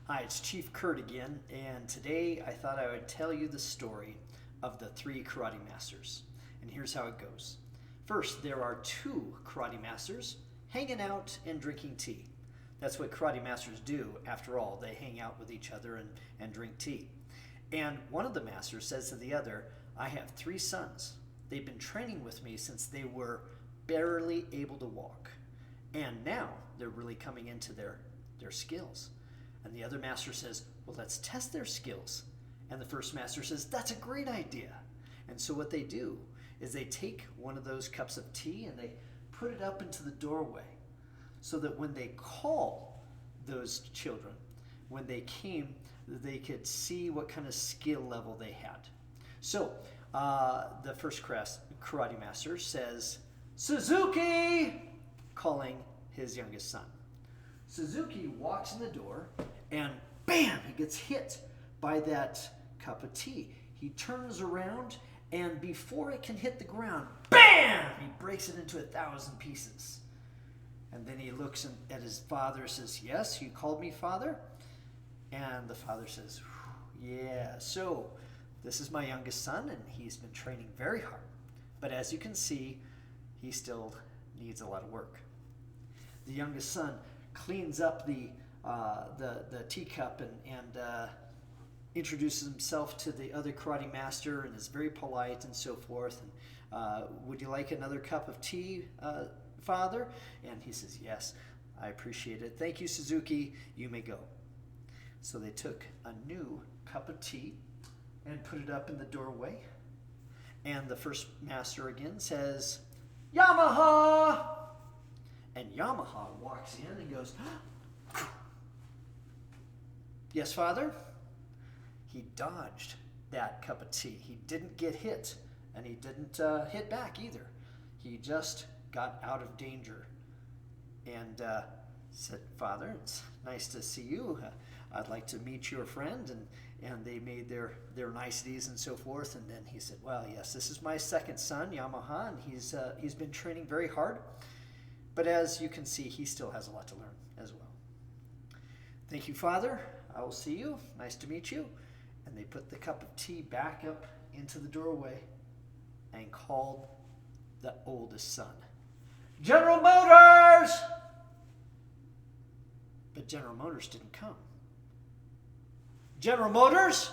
Hi, it's Chief Kurt again, and today I thought I would tell you the story of the three karate masters. And here's how it goes. First, there are two karate masters hanging out and drinking tea. That's what karate masters do, after all. They hang out with each other and drink tea. And one of the masters says to the other, I have three sons. They've been training with me since they were barely able to walk. And now they're really coming into their skills. And the other master says, well, let's test their skills. And the first master says, that's a great idea. And so what they do is they take one of those cups of tea and they put it up into the doorway so that when they call those children, when they came, they could see what kind of skill level they had. So the first karate master says, Suzuki, calling his youngest son. Suzuki walks in the door and bam, he gets hit by that cup of tea. He turns around and before it can hit the ground, bam, he breaks it into 1,000 pieces. And then he looks at his father and says, yes, you called me father? And the father says, yeah, so this is my youngest son and he's been training very hard. But as you can see, he still needs a lot of work. The youngest son cleans up the teacup and introduces himself to the other karate master and is very polite and so forth. And would you like another cup of tea, father? And he says, yes, I appreciate it. Thank you, Suzuki. You may go. So they took a new cup of tea and put it up in the doorway. And the first master again says, Yamaha! And Yamaha walks in and goes, yes, father? He dodged that cup of tea. He didn't get hit, and he didn't hit back either. He just got out of danger and said, Father, it's nice to see you. I'd like to meet your friend. And they made their niceties and so forth. And then he said, well, yes, this is my second son, Yamaha, and he's been training very hard. But as you can see, he still has a lot to learn as well. Thank you, Father. I will see you. Nice to meet you. And they put the cup of tea back up into the doorway and called the oldest son, General Motors! But General Motors didn't come. General Motors!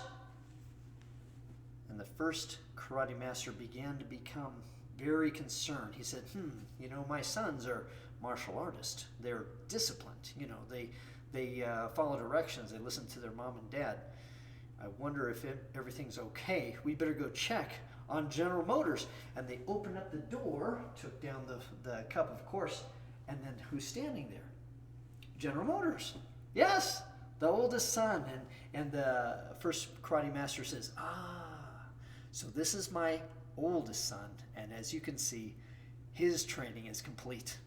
And the first karate master began to become very concerned. He said, my sons are martial artists. They're disciplined. They follow directions. They listen to their mom and dad. I wonder if everything's okay. We better go check on General Motors. And they opened up the door, took down the cup, of course, and then who's standing there? General Motors. Yes, the oldest son. And the first karate master says, so this is my oldest son, and as you can see, his training is complete.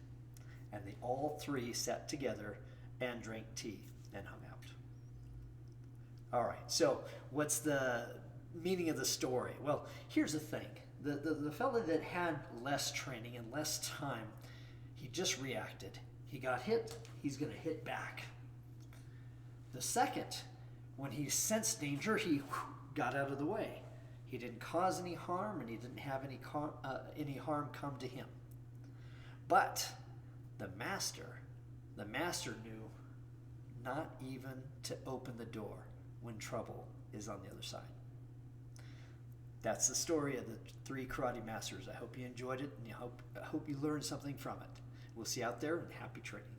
And they all three sat together and drank tea and hung out. All right, so what's the meaning of the story? Well, here's the thing. The fellow that had less training and less time, he just reacted. He got hit, he's going to hit back. The second, when he sensed danger, he got out of the way. He didn't cause any harm, and he didn't have any harm come to him. But the master knew not even to open the door when trouble is on the other side. That's the story of the three karate masters. I hope you enjoyed it, and I hope you learned something from it. We'll see you out there, and happy training.